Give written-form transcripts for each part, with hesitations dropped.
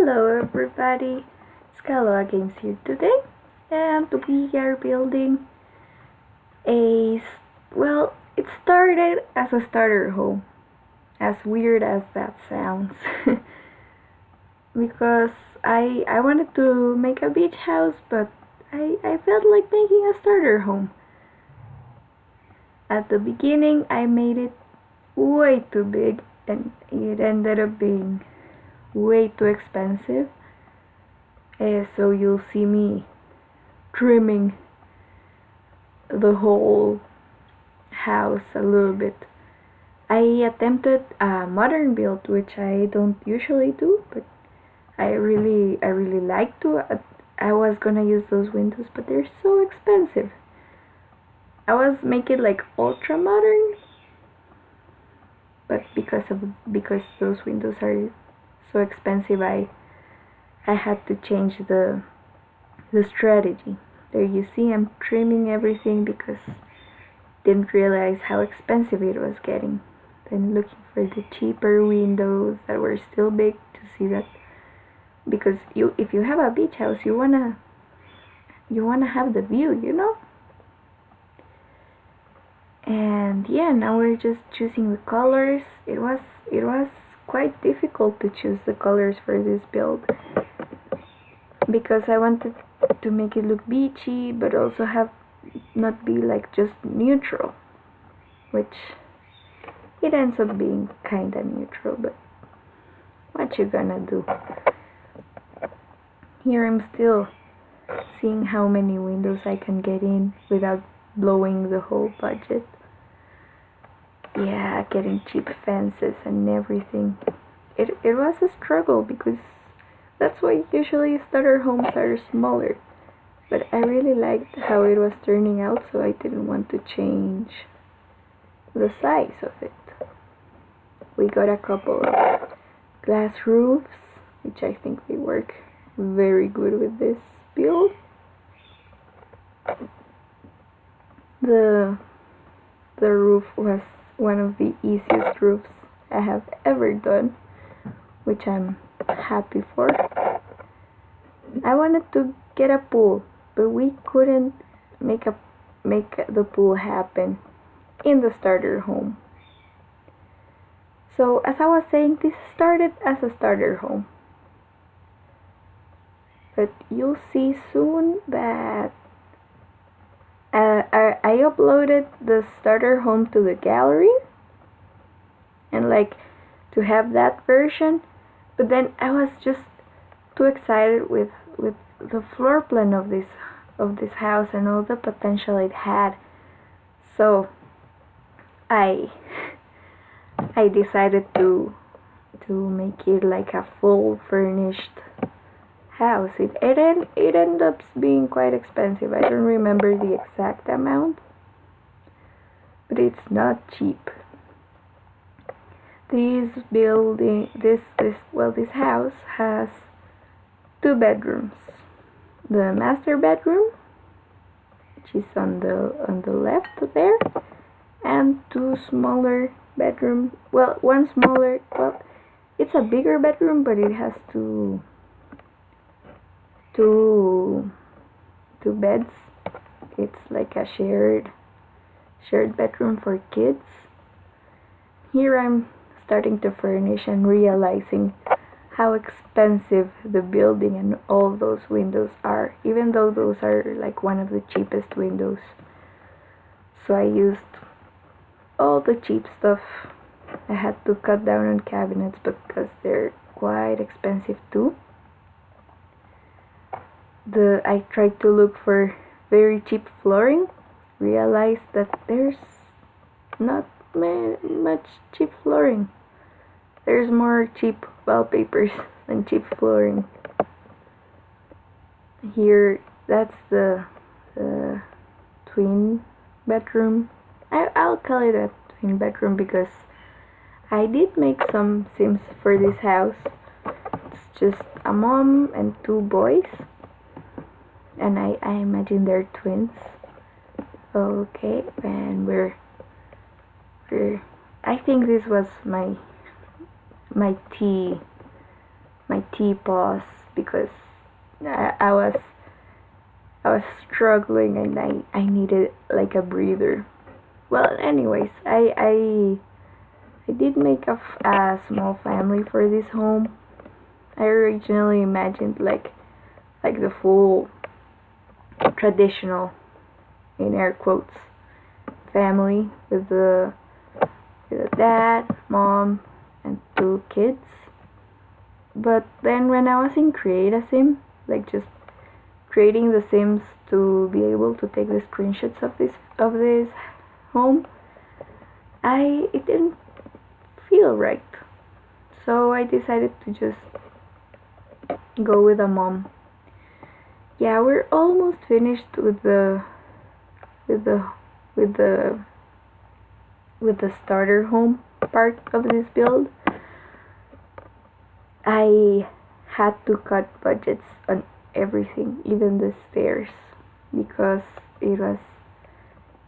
Hello everybody, it's Kaloa Games here today, and we are building it started as a starter home, as weird as that sounds, because I wanted to make a beach house, but I felt like making a starter home. At the beginning I made it way too big, and it ended up being way too expensive. So you'll see me trimming the whole house a little bit. I attempted a modern build, which I don't usually do, but I really like to. I was gonna use those windows, but they're so expensive. I was making like ultra modern, but because those windows are so expensive, I had to change the strategy. There you see I'm trimming everything because didn't realize how expensive it was getting. Then looking for the cheaper windows that were still big to see that, because if you have a beach house you wanna have the view, you know? And yeah, now we're just choosing the colors. It was quite difficult to choose the colors for this build because I wanted to make it look beachy but also have not be like just neutral, which it ends up being kinda neutral, but what you gonna do? Here I'm still seeing how many windows I can get in without blowing the whole budget. Yeah, getting cheap fences and everything. It was a struggle because that's why usually starter homes are smaller. But I really liked how it was turning out, so I didn't want to change the size of it. We got a couple of glass roofs, which I think they work very good with this build. The roof was one of the easiest roofs I have ever done, which I'm happy for. I wanted to get a pool, but we couldn't make the pool happen in the starter home. So as I was saying, this started as a starter home, but you'll see soon that I uploaded the starter home to the gallery and like to have that version, but then I was just too excited with the floor plan of this house and all the potential it had. So I decided to make it like a full furnished house. It ended up being quite expensive. I don't remember the exact amount, but it's not cheap. This house has 2 bedrooms. The master bedroom, which is on the left there, and 2 smaller bedrooms. Well, one smaller. Well, it's a bigger bedroom, but it has two beds. It's like a shared bedroom for kids. Here I'm starting to furnish and realizing how expensive the building and all those windows are, even though those are like one of the cheapest windows. So I used all the cheap stuff. I had to cut down on cabinets because they're quite expensive too. I tried to look for very cheap flooring, realized that there's not much cheap flooring. There's more cheap wallpapers than cheap flooring. Here, that's the twin bedroom. I'll call it a twin bedroom because I did make some sims for this house. It's just a mom and 2 boys, and I imagine they're twins. Okay, and I think this was my my teapots because I was struggling and I needed like a breather. Well, anyways, I did make a small family for this home. I originally imagined like the full traditional, in air quotes, family with a dad, mom, and two kids. But then when I was in Create a Sim, like just creating the Sims to be able to take the screenshots of this home, it didn't feel right. So I decided to just go with a mom. Yeah, we're almost finished with with the with the with the starter home part of this build. I had to cut budgets on everything, even the stairs, because it was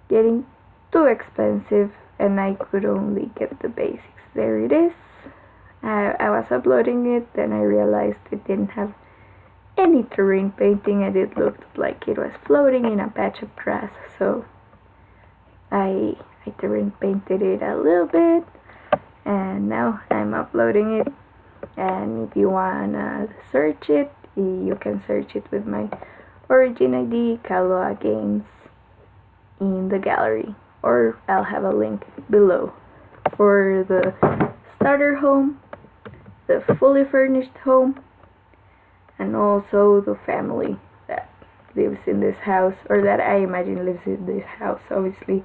getting too expensive and I could only get the basics. There it is. I was uploading it, then I realized it didn't have any terrain painting and it looked like it was floating in a patch of grass, so I terrain painted it a little bit and now I'm uploading it. And if you wanna search it, you can search it with my origin ID, Kaloa Games, in the gallery, or I'll have a link below for the starter home, the fully furnished home, and also the family that lives in this house, or that I imagine lives in this house. Obviously,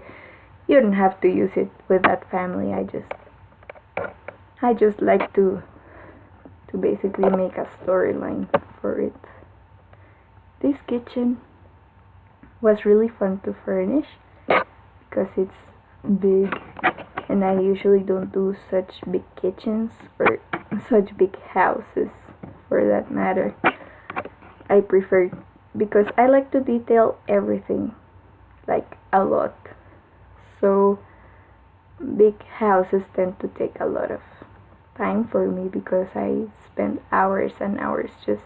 you don't have to use it with that family. I just like to basically make a storyline for it. This kitchen was really fun to furnish because it's big and I usually don't do such big kitchens or such big houses for that matter. I prefer, because I like to detail everything like a lot, so big houses tend to take a lot of time for me because I spend hours and hours just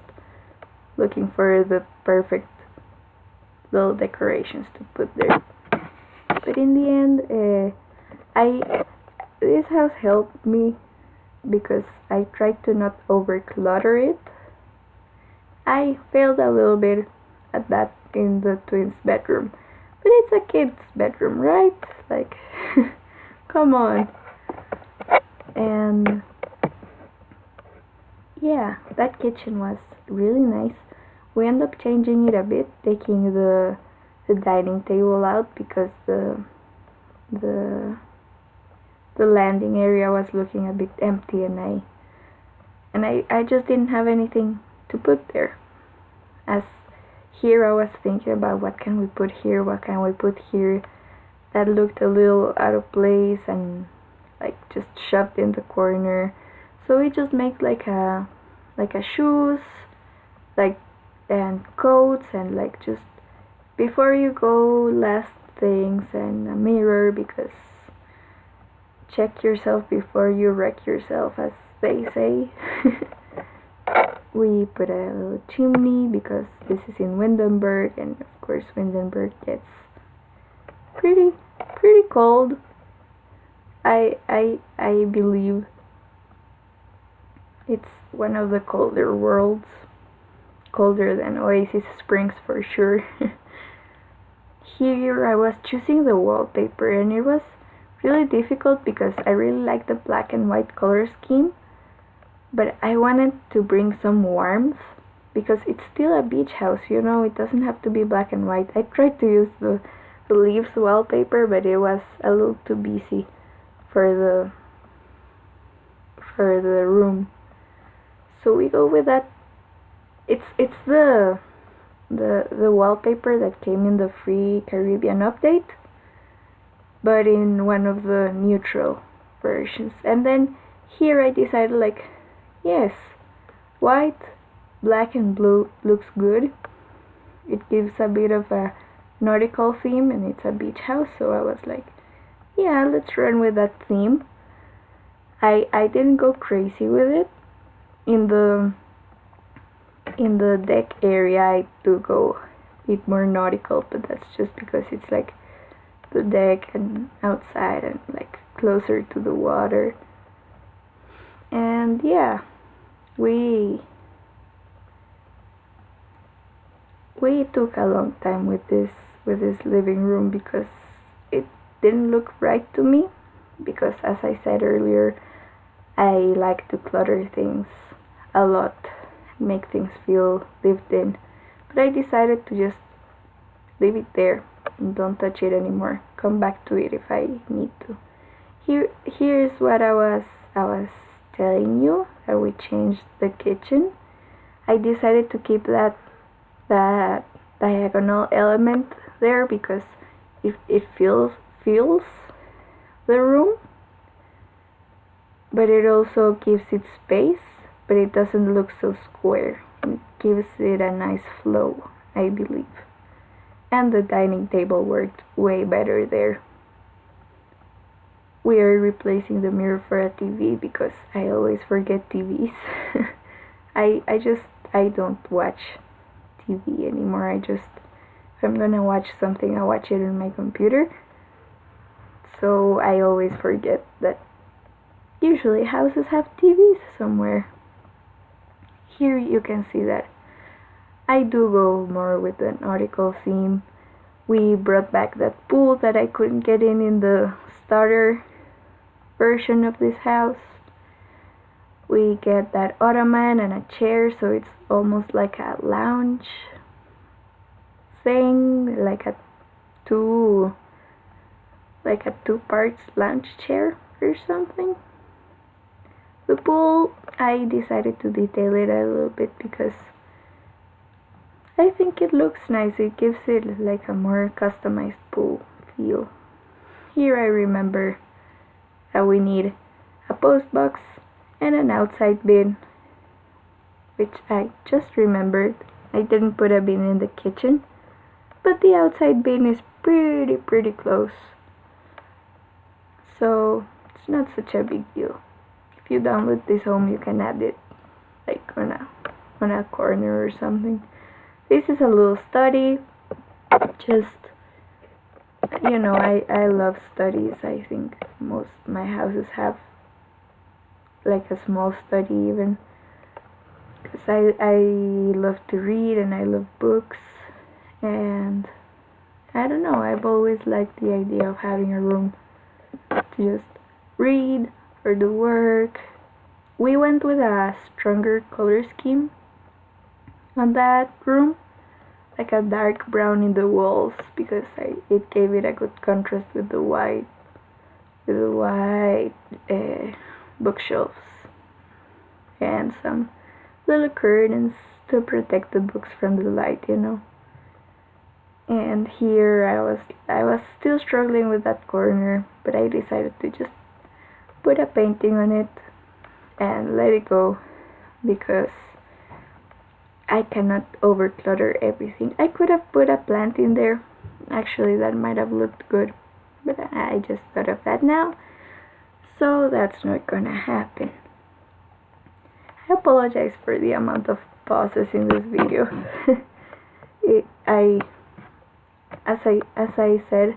looking for the perfect little decorations to put there. But in the end, this house helped me because I tried to not over-clutter it. I failed a little bit at that in the twins' bedroom, but it's a kid's bedroom, right? Like, come on. And yeah, that kitchen was really nice. We ended up changing it a bit, taking the dining table out because the landing area was looking a bit empty, and I just didn't have anything to put there. As here I was thinking about what can we put here, what can we put here, that looked a little out of place and like just shoved in the corner. So we just make like a shoes, like, and coats, and like just before you go last things, and a mirror, because check yourself before you wreck yourself, as they say. We put a little chimney because this is in Windenburg, and of course Windenburg gets pretty cold. I believe it's one of the colder worlds, colder than Oasis Springs for sure. Here I was choosing the wallpaper and it was really difficult because I really like the black and white color scheme, but I wanted to bring some warmth because it's still a beach house, it doesn't have to be black and white. I tried to use the leaves wallpaper, but it was a little too busy for the room. So we go with that. It's the wallpaper that came in the free Caribbean update, but in one of the neutral versions. And then here I decided, like, yes, white, black and blue looks good. It gives a bit of a nautical theme and it's a beach house, so I was like, yeah, let's run with that theme. I didn't go crazy with it. In the in the deck area I do go a bit more nautical, but that's just because it's like the deck and outside and like closer to the water. And yeah, we took a long time with this living room because it didn't look right to me, because as I said earlier, I like to clutter things a lot, make things feel lived in. But I decided to just leave it there and don't touch it anymore. Come back to it if I need to. Here's what I was telling you, that we changed the kitchen. I decided to keep that diagonal element there because it fills the room, but it also gives it space, but it doesn't look so square. It gives it a nice flow, I believe. And the dining table worked way better there. We are replacing the mirror for a TV because I always forget TVs. I don't watch TV anymore. If I'm gonna watch something, I watch it on my computer. So I always forget that usually houses have TVs somewhere. Here you can see that I do go more with the nautical theme. We brought back that pool that I couldn't get in the starter version of this house. We get that ottoman and a chair, so it's almost like a lounge thing, like a two parts lounge chair or something. The pool, I decided to detail it a little bit because I think it looks nice. It gives it like a more customized pool feel. Here I remember that we need a post box and an outside bin, which I just remembered. I didn't put a bin in the kitchen, but the outside bin is pretty close, so it's not such a big deal. If you download this home, you can add it like on a corner or something. This is a little study. Just, I love studies. I think most my houses have like a small study even, because I love to read and I love books, and I don't know, I've always liked the idea of having a room to just read or do work. We went with a stronger color scheme on that room, like a dark brown in the walls, because it gave it a good contrast with the white bookshelves and some little curtains to protect the books from the light, And here I was still struggling with that corner, but I decided to just put a painting on it and let it go, because I cannot overclutter everything. I could have put a plant in there. Actually, that might have looked good, but I just thought of that now, so that's not gonna happen. I apologize for the amount of pauses in this video. As I said,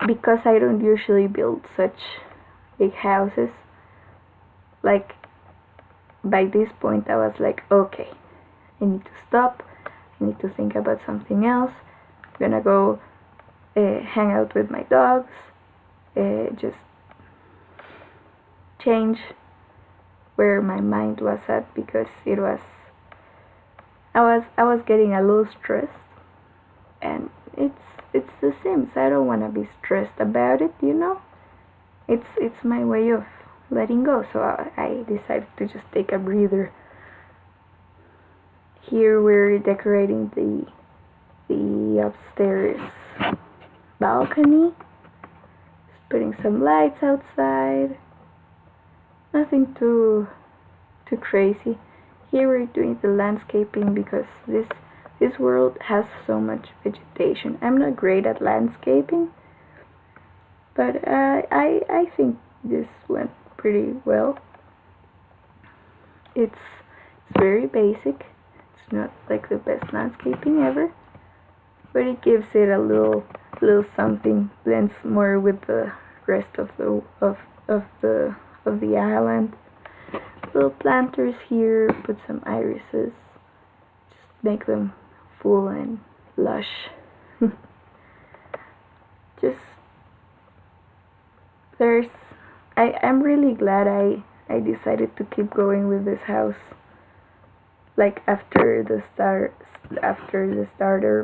because I don't usually build such big houses, like by this point I was like, okay, I need to stop, I need to think about something else. I'm gonna go hang out with my dogs, just change where my mind was at, because I was getting a little stressed, and it's The Sims. I don't want to be stressed about it, It's my way of letting go, so I decided to just take a breather. Here we're decorating the upstairs balcony, just putting some lights outside. Nothing too crazy. Here we're doing the landscaping because this world has so much vegetation. I'm not great at landscaping, but I think this went pretty well. It's very basic. not like the best landscaping ever, but it gives it a little something, blends more with the rest of the island. Little planters here, put some irises, just make them full and lush. Just I'm really glad I decided to keep going with this house, like after the starter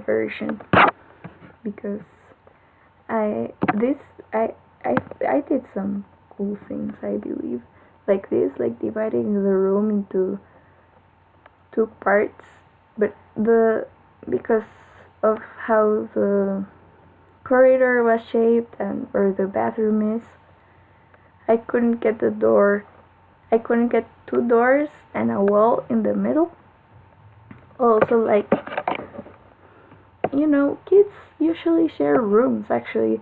version, because I this I did some cool things, I believe, like this, like dividing the room into two parts, but because of how the corridor was shaped and where the bathroom is, I couldn't get two doors and a wall in the middle. Also, like, kids usually share rooms. Actually,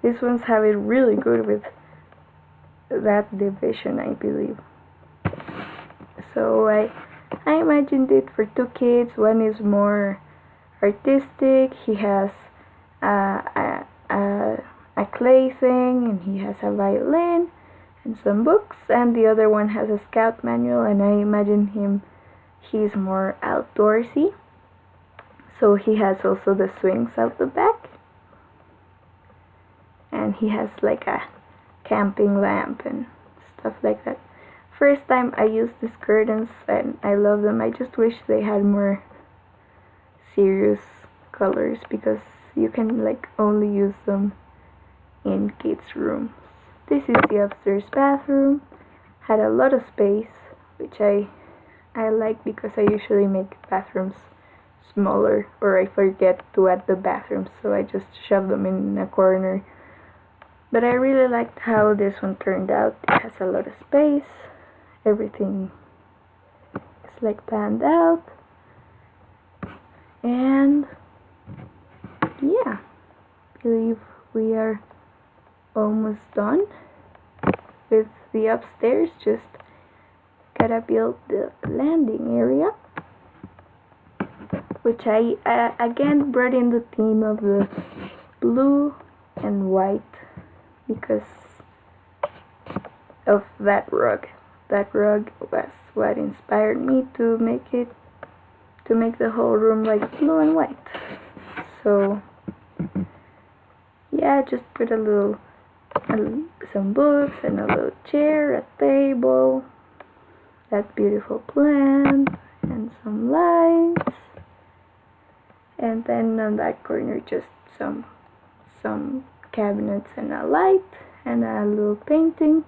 these ones have it really good with that division, I believe. So I imagined it for two kids. One is more artistic. He has a clay thing, and he has a violin and some books, and the other one has a scout manual, and I imagine he's more outdoorsy, so he has also the swings out the back, and he has like a camping lamp and stuff like that. First time I used these curtains and I love them. I just wish they had more serious colors, because you can like only use them in kids' rooms. This is the upstairs bathroom. Had a lot of space, which I like, because I usually make bathrooms smaller, or I forget to add the bathrooms, so I just shove them in a corner. But I really liked how this one turned out. It has a lot of space. Everything is like planned out. And yeah, I believe we are almost done with the upstairs. Just gotta build the landing area, which I again brought in the theme of the blue and white because of that rug. That rug was what inspired me to make the whole room like blue and white. So yeah, just put some books and a little chair, a table, that beautiful plant, and some lights, and then on that corner just some cabinets and a light and a little painting,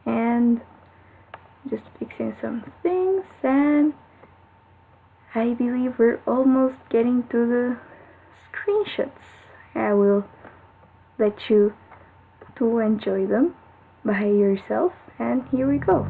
and just fixing some things. And I believe we're almost getting to the screenshots. I will let you to enjoy them by yourself, and here we go.